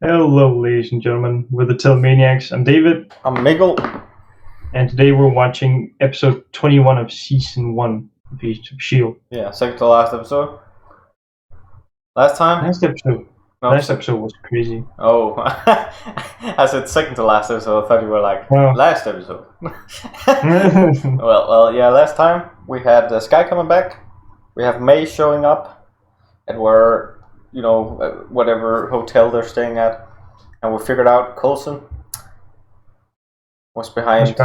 Hello, ladies and gentlemen. We're the Telemaniacs. I'm David, I'm Miguel. and today we're watching episode 21 of season 1 of Agents of S.H.I.E.L.D. Yeah, second to last episode. Last time? Last episode was crazy. Oh, I said second to last episode. I thought you were like Oh. last episode. well, yeah. Last time we had Sky coming back. We have May showing up, and we're whatever hotel they're staying at, and we figured out Coulson was behind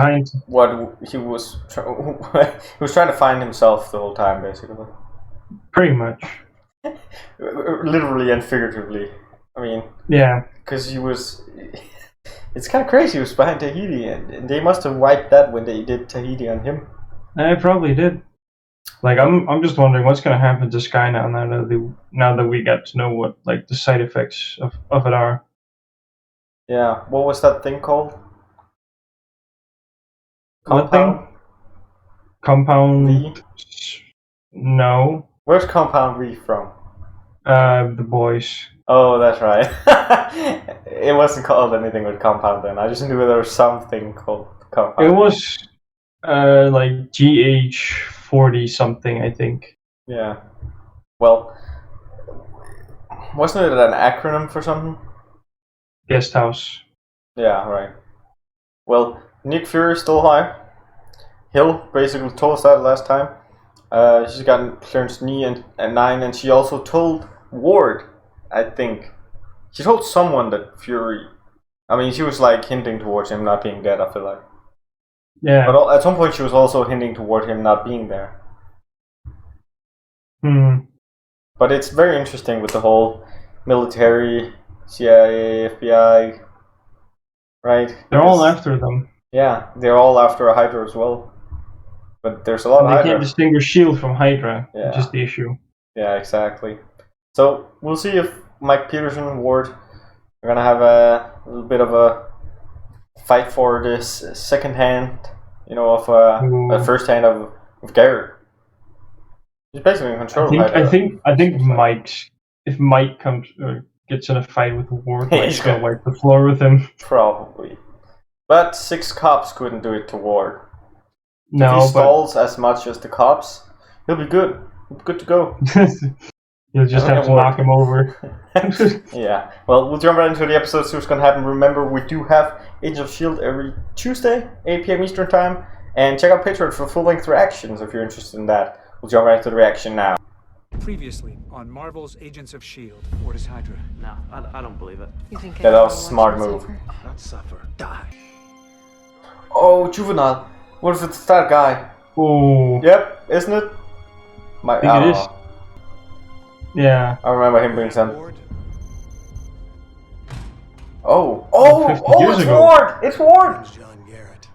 what he was. He was trying to find himself the whole time, basically. Pretty much. Literally and figuratively. I mean, yeah, because he was. It's kind of crazy. He was behind Tahiti, and they must have wiped that when they did Tahiti on him. I probably did. Like, I'm just wondering what's gonna happen to Sky now that we get to know what like the side effects of it are. Yeah, what was that thing called? What thing? Compound V? No. Where's Compound V from? The boys. Oh, that's right. It wasn't called anything with Compound then. I just knew there was something called Compound. It was like GH40 something, I think. Yeah. Well, wasn't it an acronym for something? Guest house. Yeah, right. Well, Nick Fury's still high. Hill basically told us that last time. She's gotten clearance knee at 9, and she also told Ward, I think. She told someone that Fury. I mean, she was like hinting towards him not being dead, I feel like. Yeah. But at some point, she was also hinting toward him not being there. But it's very interesting with the whole military, CIA, FBI, right? They're all after them. Yeah, they're all after a Hydra as well. But there's a lot of Hydra. They can't distinguish S.H.I.E.L.D. from Hydra, which is the issue. Yeah, exactly. So we'll see if Mike Peterson and Ward are gonna have a little bit of a fight for this second hand, of a first hand of Garrett. He's basically in control. I think if Mike comes gets in a fight with Ward, Mike's gonna wipe the floor with him. Probably, but 6 cops couldn't do it to Ward. No, if he stalls as much as the cops, he'll be good. He'll be good to go. You'll just have to knock him over. Yeah. Well, we'll jump right into the episode, see what's going to happen. Remember, we do have Agents of S.H.I.E.L.D. every Tuesday, 8 p.m. Eastern Time. And check out Patreon for full-length reactions if you're interested in that. We'll jump right into the reaction now. Previously on Marvel's Agents of S.H.I.E.L.D. Or is Hydra? No, I don't believe it. You think that was a smart move. Not suffer. Die. Oh, Juvenile. What if it's that guy? Oh. Yep, isn't it? I think it is. Yeah. I remember him being sent. Oh, it's ago. Ward! It's Ward! John Garrett.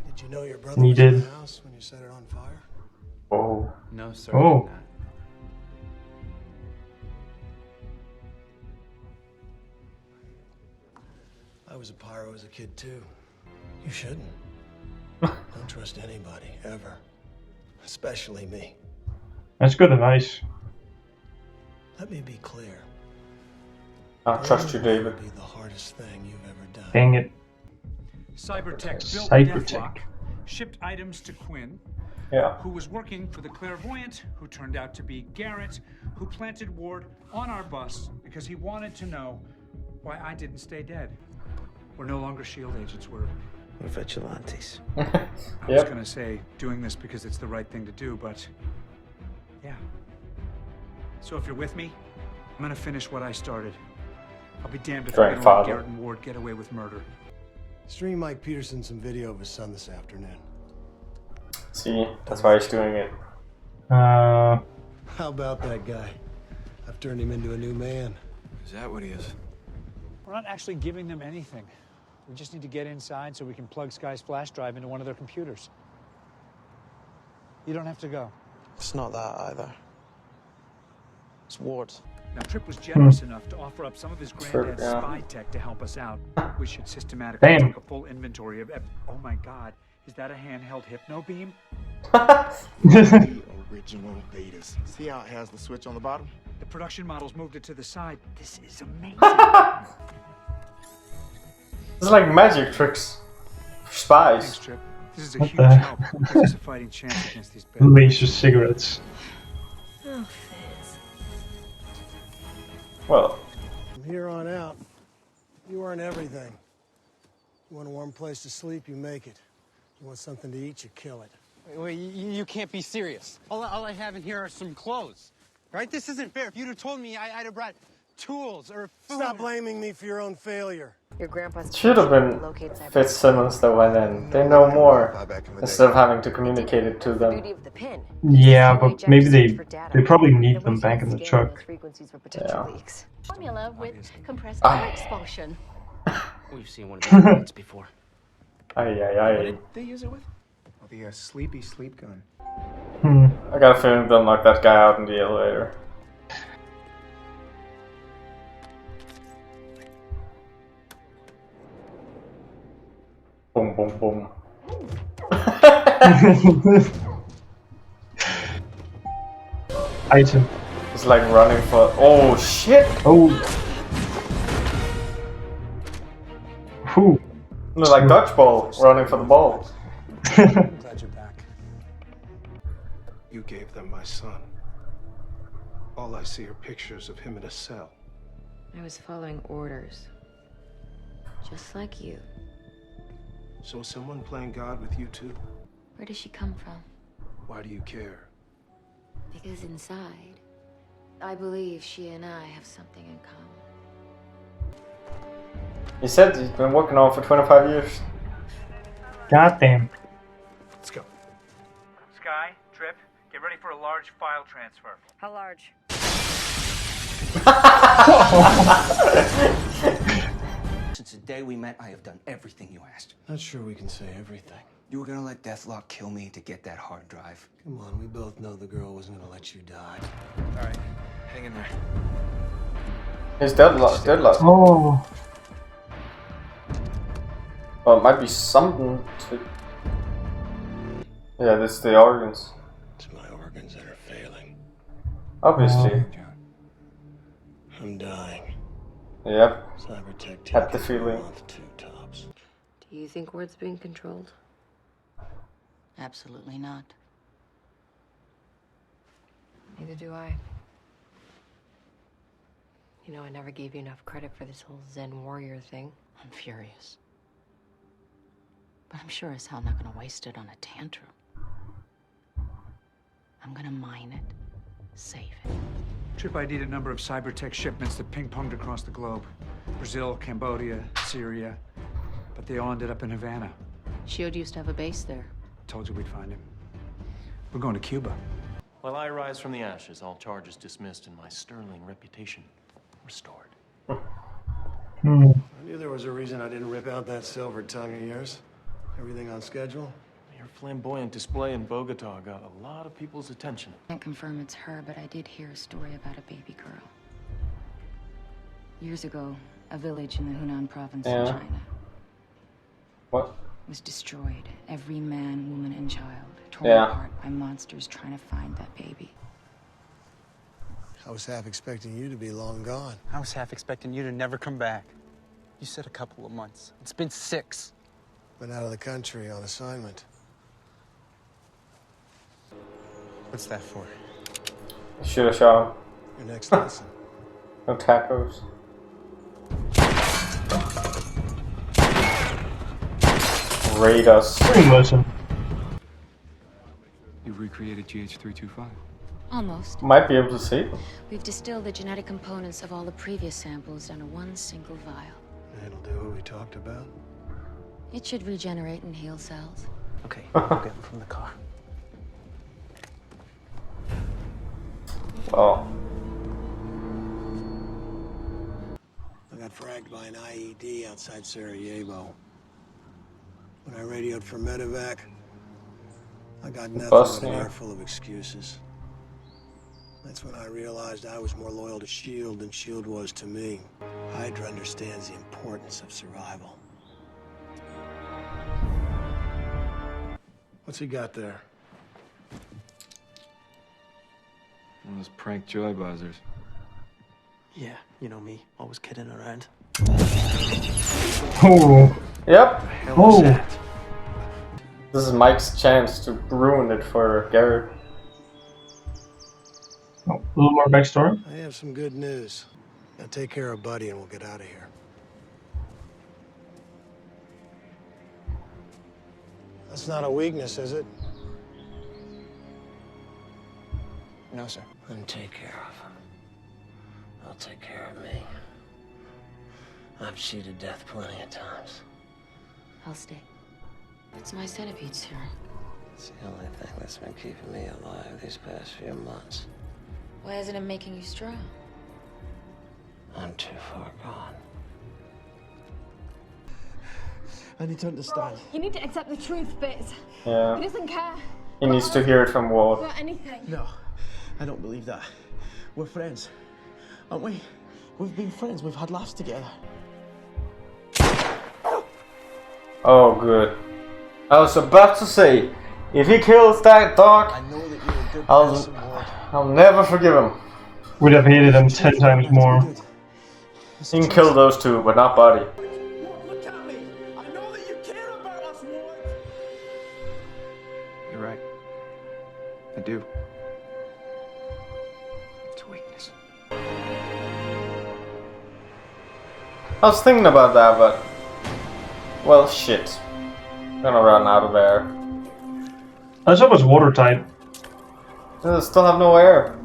Did you know your brother He was did. in the house when you set it on fire? Oh. No, sir. Oh. I was a pyro as a kid too. You shouldn't. Don't trust anybody, ever. Especially me. That's good advice. Let me be clear. I trust you, David. Be the hardest thing you've ever done. Dang it. Cybertech built Cybertech. Deathlock, shipped items to Quinn, who was working for the Clairvoyant, who turned out to be Garrett, who planted Ward on our bus because he wanted to know why I didn't stay dead. We're no longer S.H.I.E.L.D. agents, we're vigilantes. I was gonna say doing this because it's the right thing to do, but yeah. So if you're with me, I'm gonna finish what I started. I'll be damned if I'm gonna let Garrett and Ward get away with murder. Stream Mike Peterson some video of his son this afternoon. See, that's why he's doing it. How about that guy? I've turned him into a new man. Is that what he is? We're not actually giving them anything. We just need to get inside so we can plug Sky's flash drive into one of their computers. You don't have to go. It's not that either. It's Ward. Now, Tripp was generous enough to offer up some of his granddad's spy tech to help us out. We should systematically take a full inventory of oh my god, is that a handheld hypno beam? The original betas. See how it has the switch on the bottom? The production models moved it to the side. This is amazing. It's like magic tricks. Spies. Thanks, Trip. This is a What huge the- help. Gives us a fighting chance against these bad Laser cigarettes. Oh, Fizz. Well, From here on out, you earn everything. You want a warm place to sleep, you make it. You want something to eat, you kill it. Wait, you can't be serious. All I have in here are some clothes, right? This isn't fair. If you'd have told me, I'd have brought tools or food. Stop blaming me for your own failure. Your grandpa's should have been Fitzsimmons that went in. They know more instead of having to communicate it to them. Beauty of the pin. Yeah, but Eject maybe search for data. they probably need The them waste back in of the scanning truck. those frequencies for potential Yeah. leaks. Formula with compressed Ah. air expulsion. We've seen one of these units before. Ay, ay, What ay. did they use it with? Oh, the sleepy sleep gun. Hmm. I got a feeling they'll knock that guy out in the elevator. Boom, boom, boom. Item. It's like running for. Oh shit! Oh. Whew. It's like dodgeball, running for the ball. I'm glad you're back. You gave them my son. All I see are pictures of him in a cell. I was following orders. Just like you. So is someone playing God with you too? Where does she come from? Why do you care? Because inside, I believe she and I have something in common. He said he's been working on it for 25 years. Goddamn. Let's go. Sky, Trip, get ready for a large file transfer. How large? Since the day we met, I have done everything you asked. Not sure we can say everything. You were gonna let Deathlock kill me to get that hard drive. Come on, we both know the girl wasn't gonna let you die. All right, hang in there. He's deadlocked. Oh. Well, it might be something to. Yeah, this is the organs. It's my organs that are failing. Obviously. I'm dying. Yep. Cybertech Had the take feeling. a month, 2 tops. Do you think Ward's being controlled? Absolutely not. Neither do I. You know, I never gave you enough credit for this whole Zen warrior thing. I'm furious. But I'm sure as hell not gonna waste it on a tantrum. I'm gonna mine it, save it. Trip ID'd a number of cybertech shipments that ping-ponged across the globe. Brazil, Cambodia, Syria. But they all ended up in Havana. S.H.I.E.L.D. used to have a base there. Told you we'd find him. We're going to Cuba. While I rise from the ashes, all charges dismissed and my sterling reputation restored. Hmm. I knew there was a reason I didn't rip out that silver tongue of yours. Everything on schedule? Your flamboyant display in Bogota got a lot of people's attention. Can't confirm it's her, but I did hear a story about a baby girl. Years ago, a village in the Hunan province in Yeah. China What? was destroyed. Every man, woman, and child torn Yeah. apart by monsters trying to find that baby. I was half expecting you to be long gone. I was half expecting you to never come back. You said a couple of months. It's been 6. Been out of the country on assignment. What's that for? Should have shot him. Your next lesson. No tacos. Raid us. Listen. You recreated GH325. Almost. Might be able to see. We've distilled the genetic components of all the previous samples down to one single vial. That'll do what we talked about. It should regenerate and heal cells. Okay, I'll get him from the car. Oh. I got fragged by an IED outside Sarajevo. When I radioed for medevac, I got nothing but an Bosnia. air full of excuses. That's when I realized I was more loyal to S.H.I.E.L.D. than S.H.I.E.L.D. was to me. Hydra understands the importance of survival. What's he got there? One of those prank joy buzzers. Yeah, you know me, always kidding around. Oh. Yep. Oh. This is Mike's chance to ruin it for Garrett. Oh, a little more backstory. I have some good news. Now take care of Buddy and we'll get out of here. That's not a weakness, is it? No, sir. Then take care of him. I'll take care of me. I've cheated death plenty of times. I'll stay. It's my centipede serum. It's the only thing that's been keeping me alive these past few months. Why isn't it making you strong? I'm too far gone. I need to understand. You need to accept the truth, Fitz. Yeah. He doesn't care. He needs to hear it from Ward. About anything. No, I don't believe that. We're friends, aren't we? We've been friends. We've had laughs together. Oh, good. I was about to say, if he kills that dog, I know that you're a good person, Ward. I'll never forgive him. Would have hated him 10 times more. You can kill those two, but not Buddy. Look at me. I know that you care about us, Ward. You're right. I do. It's a weakness. I was thinking about that, but... Well, shit. I'm gonna run out of air. I thought it was watertight. They still have no air.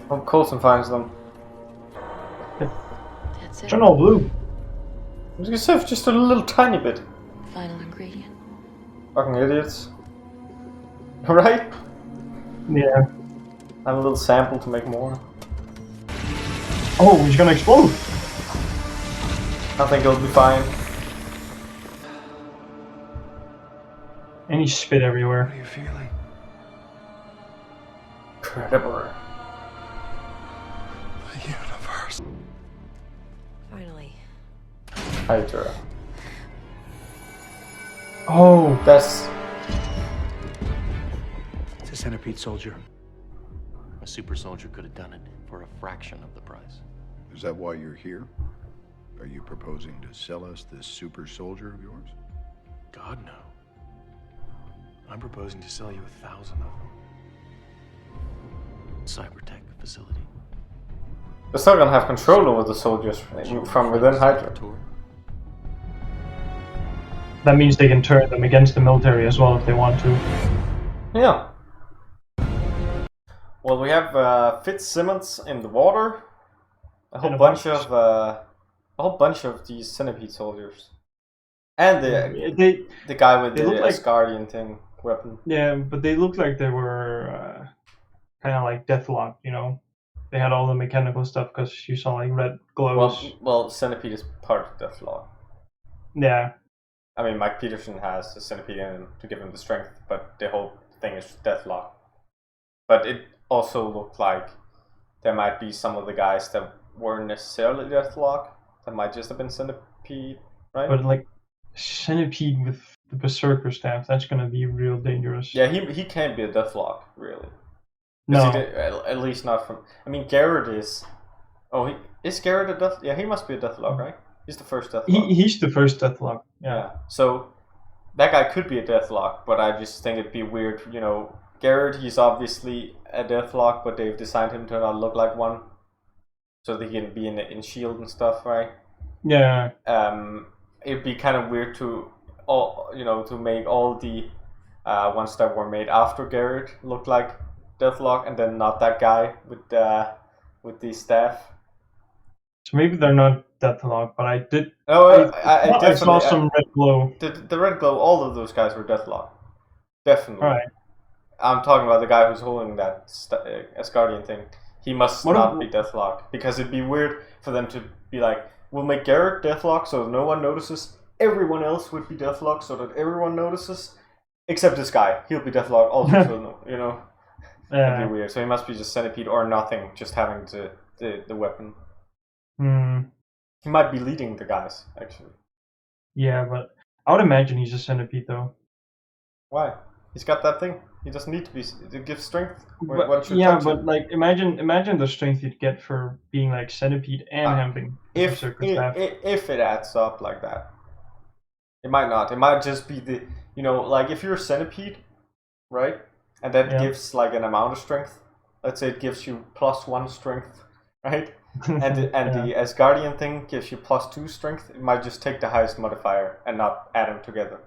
Hope Coulson finds them. That's it. Turn all blue. I was gonna say, just a little tiny bit. Final ingredient. Fucking idiots. Right? Yeah. And a little sample to make more. Oh, he's gonna explode. I think it'll be fine. And he spit everywhere. What are you feeling? Incredible. The universe. Finally. Hydra. Oh, That's... It's a centipede soldier. A super soldier could have done it for a fraction of the price. Is that why you're here? Are you proposing to sell us this super soldier of yours? God, no. I'm proposing to sell you 1,000 of them. Cybertech facility. They're still gonna have control over the soldiers from within Hydra. that means they can turn them against the military as well if they want to. Yeah. Well, we have Fitzsimmons in the water. A whole bunch of these centipede soldiers, and the guy with the Asgardian thing weapon. Yeah, but they look like they were kind of like Deathlock, you know. They had all the mechanical stuff because you saw like red glows. Well, centipede is part of Deathlock. Yeah. I mean, Mike Peterson has the centipede in him to give him the strength, but the whole thing is Deathlock. But it also looked like there might be some of the guys that weren't necessarily Deathlock. That might just have been centipede, right? But like centipede with the berserker staff, that's gonna be real dangerous. Yeah, he can't be a Deathlock, really. No. At least not from... I mean, Garrett is... Oh, is Garrett a Death... Yeah, he must be a Deathlock, right? He's the first Deathlock. He's the first Deathlock, yeah. So, that guy could be a Deathlock, but I just think it'd be weird, you know... Garrett, he's obviously a Deathlock, but they've designed him to not look like one. So they can be in S.H.I.E.L.D. and stuff, right? Yeah. It'd be kind of weird to... to make all the ones that were made after Garrett look like Deathlock, and then not that guy with the staff. So maybe they're not Deathlock, but I did. Oh, I saw some red glow. The red glow. All of those guys were Deathlock, definitely. All right. I'm talking about the guy who's holding that Asgardian thing. He must not be Deathlock, because it'd be weird for them to be like, we'll make Garrett Deathlock so no one notices. Everyone else would be Deathlock so that everyone notices, except this guy. He'll be Deathlock also, so you know. That'd be weird. So he must be just Centipede or nothing, just having the weapon. He might be leading the guys, actually. Yeah, but I would imagine he's a Centipede, though. Why? He's got that thing. He doesn't need to be to give strength. But like imagine the strength you'd get for being like Centipede and having if it adds up like that. It might not. It might just be the, like if you're a centipede, right? And that gives like an amount of strength. Let's say it gives you +1 strength, right? And the Asgardian thing gives you +2 strength. It might just take the highest modifier and not add them together.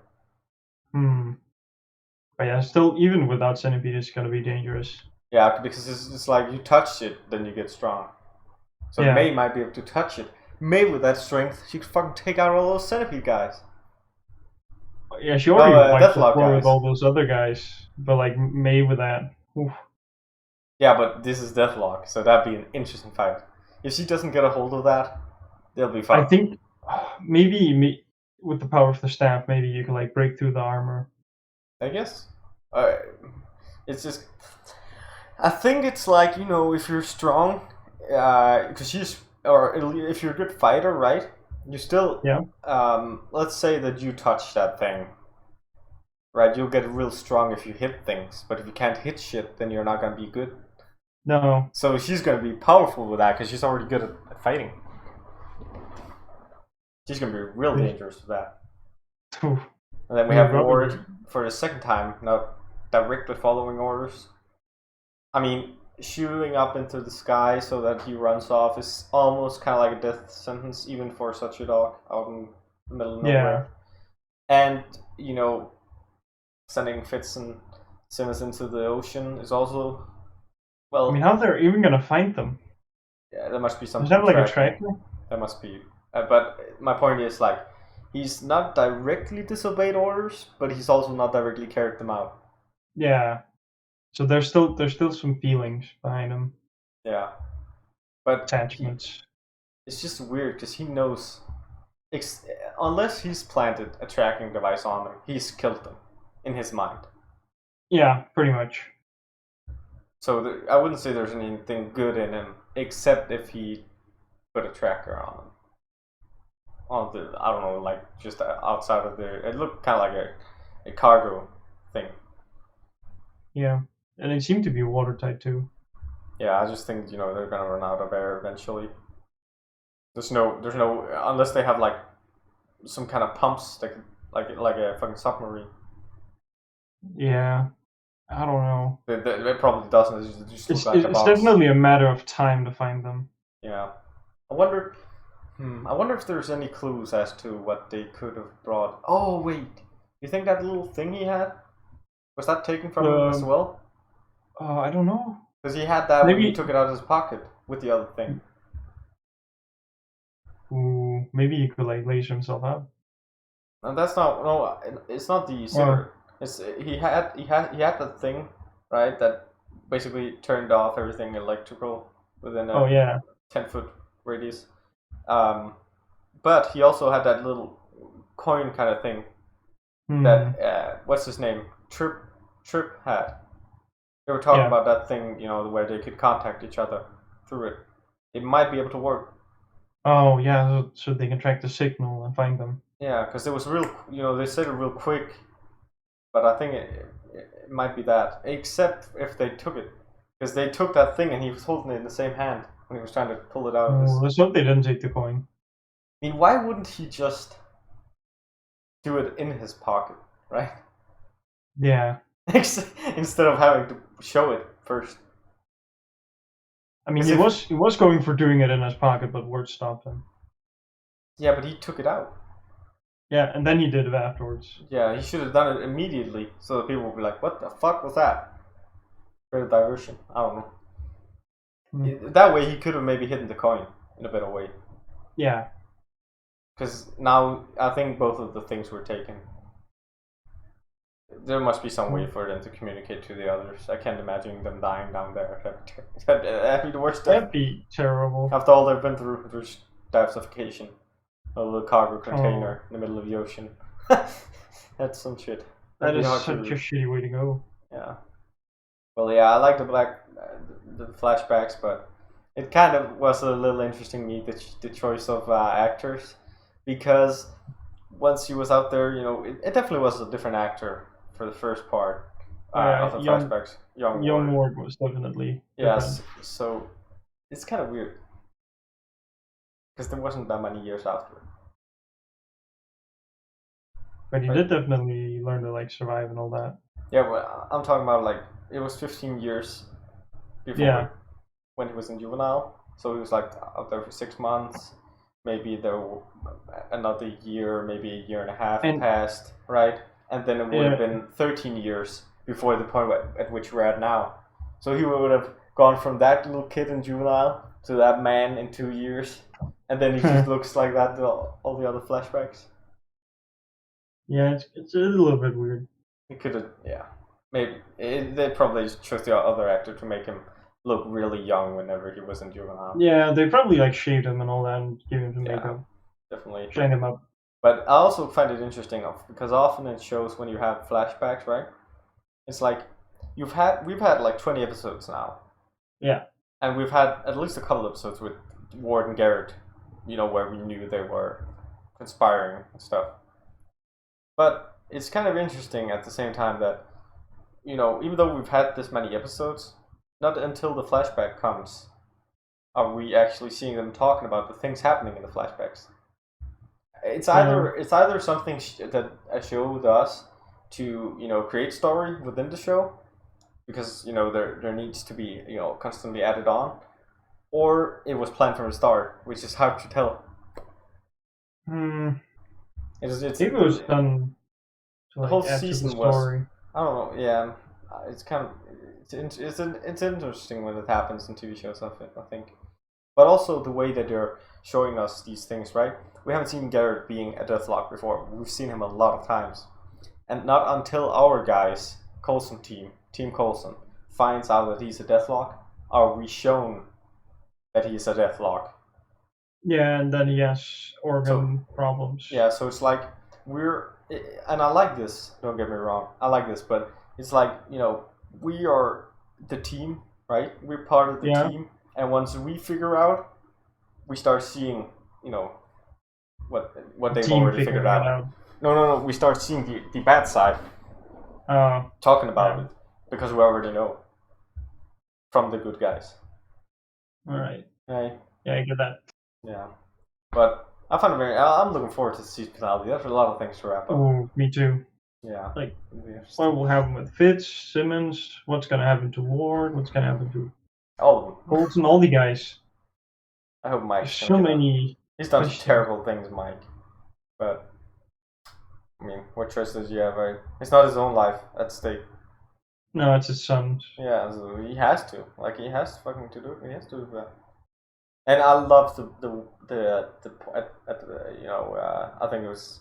But yeah, still, even without centipede, it's gonna be dangerous. Yeah, because it's like you touch it, then you get strong. So May might be able to touch it. May with that strength, she could fucking take out all those centipede guys. Yeah, she already wiped the floor with all those other guys, but like May with that. Oof. Yeah, but this is Deathlock, so that'd be an interesting fight. If she doesn't get a hold of that, they'll be fine. I think maybe with the power of the staff, maybe you can like break through the armor. I guess. It's just. I think it's like, if you're strong, because or if you're a good fighter, right? You still. Yeah. Let's say that you touch that thing. Right, you'll get real strong if you hit things, but if you can't hit shit, then you're not gonna be good. No. So she's gonna be powerful with that because she's already good at fighting. She's gonna be real dangerous with that. Oof. And then we have Ward for the second time, not directly following orders. I mean, shooting up into the sky so that he runs off is almost kind of like a death sentence, even for such a dog out in the middle of nowhere. And sending Fitz and Simmons into the ocean is also, well... I mean, how they're even gonna find them? Yeah, there must be some... Is that like a tracker? There must be. But my point is, like, he's not directly disobeyed orders, but he's also not directly carried them out. Yeah. So there's still some feelings behind him. Yeah. But... Attachments. It's just weird, because he knows... unless he's planted a tracking device on them, he's killed them. In his mind. Yeah, pretty much. So I wouldn't say there's anything good in him, except if he put a tracker on him. I don't know, like just outside of there. It looked kind of like a cargo thing. Yeah, and it seemed to be watertight too. Yeah, I just think they're gonna run out of air eventually. There's no unless they have like some kind of pumps that could, like a fucking submarine. Yeah, I don't know. It probably doesn't. It's definitely a matter of time to find them. Yeah, I wonder if there's any clues as to what they could have brought. Oh wait, you think that little thing he had was that taken from him as well? I don't know. Because he had that when he took it out of his pocket with the other thing. Ooh, maybe he could like laser himself out. No, that's not. No, it's not the cigarette. He had that thing, right? That basically turned off everything electrical within a 10-foot radius. But he also had that little coin kind of thing that what's his name? Trip had. They were talking about that thing, where they could contact each other through it. It might be able to work. Oh yeah, so they can track the signal and find them. Yeah, because it was real. They said it real quick. But I think it might be that, except if they took it, because they took that thing and he was holding it in the same hand when he was trying to pull it out. Let's hope they didn't take the coin. I mean, why wouldn't he just do it in his pocket, right? Yeah. Instead of having to show it first. I mean, he was going for doing it in his pocket, but Ward stopped him. Yeah, but he took it out. Yeah, and then he did it afterwards. Yeah, he should have done it immediately, so that people would be like, "What the fuck was that?" Great diversion. I don't know. That way, he could have maybe hidden the coin in a better way. Yeah. Because now I think both of the things were taken. There must be some way for them to communicate to the others. I can't imagine them dying down there. That'd be the worst. That'd be terrible. After all they've been through diversification. A little cargo container in the middle of the ocean. That's some shit. That is such a shitty way to go. Yeah. Well, yeah, I like the flashbacks, but it kind of was a little interesting to me, the choice of actors, because once he was out there, it definitely was a different actor for the first part of the flashbacks. Young Ward was definitely yes. So it's kind of weird because there wasn't that many years after. But he did definitely learn to like survive and all that. Yeah, but I'm talking about like it was 15 years before when he was in juvenile. So he was like out there for 6 months. Maybe there another year, maybe a year and a half passed, right? And then it would have been 13 years before the point at which we're at now. So he would have gone from that little kid in juvenile to that man in 2 years, and then he just looks like that to all the other flashbacks. Yeah, it's a little bit weird. He could have, yeah. Maybe they probably chose the other actor to make him look really young whenever he was in juvenile. Yeah, they probably like shaved him and all that and gave him some makeup. Definitely. Shine him up. But I also find it interesting because often in shows when you have flashbacks, right? It's like we've had like 20 episodes now. Yeah. And we've had at least a couple episodes with Ward and Garrett, you know, where we knew they were conspiring and stuff. But it's kind of interesting at the same time that, you know, even though we've had this many episodes, not until the flashback comes are we actually seeing them talking about the things happening in the flashbacks. It's either something that a show does to, you know, create story within the show, because, you know, there needs to be, you know, constantly added on, or it was planned from the start, which is hard to tell. It was done. The like, whole season was. I don't know. Yeah, it's kind of it's interesting when it happens in TV shows. I think, but also the way that they're showing us these things. Right, we haven't seen Garrett being a Deathlock before. We've seen him a lot of times, and not until our guys, Coulson Team Coulson, finds out that he's a Deathlock, are we shown that he's a Deathlock. Yeah, and then he has organ problems. Yeah, so it's like and I like this, don't get me wrong, I like this, but it's like, you know, we are the team, right? We're part of the team, and once we figure out, we start seeing, you know, what they've already figured out. No, we start seeing the bad side. Talking about it, because we already know from the good guys. Alright. Right. Yeah, I get that. Yeah. But I find it I'm looking forward to the season finale. There's a lot of things to wrap up. Oh, me too. Yeah. Like, what will happen with Fitz, Simmons? What's gonna happen to Ward? What's gonna happen to all of them? Coulson, all the guys. I hope Mike's so many. He's done some terrible things, Mike. But I mean, what choice does he have? Right? It's not his own life at stake. No, it's his son's. Yeah, so he has to. Like, he has fucking to do it. He has to do that. And I love the you know, I think it was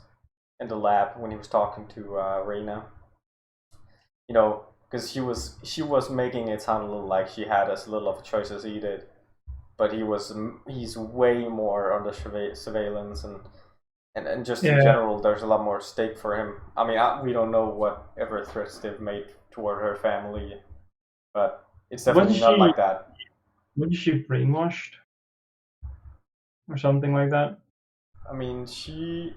in the lab when he was talking to Reyna. You know, because she was making it sound a little like she had as little of a choice as he did, but he's way more under surveillance and just in general, there's a lot more stake for him. I mean, we don't know whatever threats they've made toward her family, but it's definitely not like that. Wasn't she brainwashed? Or something like that? I mean, she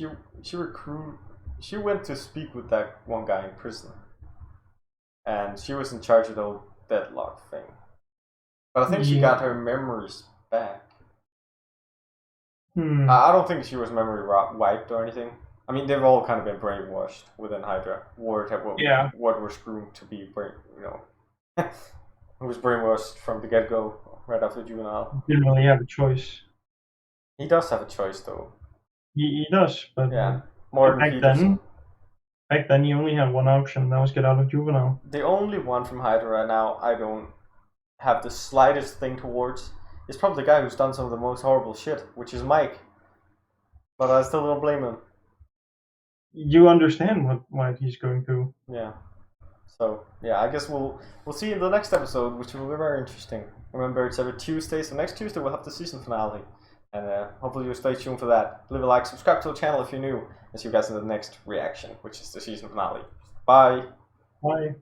went to speak with that one guy in prison, and she was in charge of the whole deadlock thing. But I think she got her memories back. I don't think she was memory wiped or anything. I mean, they've all kind of been brainwashed within Hydra. Ward was groomed to be who was brainwashed from the get-go right after juvenile. Didn't really have a choice. He does have a choice, though. He does, but yeah, more back then he only had one option, and that was get out of juvenile. The only one from Hydra right now I don't have the slightest thing towards is probably the guy who's done some of the most horrible shit, which is Mike. But I still don't blame him. You understand what he's going through. Yeah. So yeah, I guess we'll see in the next episode, which will be very interesting. Remember, it's every Tuesday, so next Tuesday we'll have the season finale, and hopefully you'll stay tuned for that. Leave a like, subscribe to the channel if you're new, and see you guys in the next reaction, which is the season finale. Bye. Bye.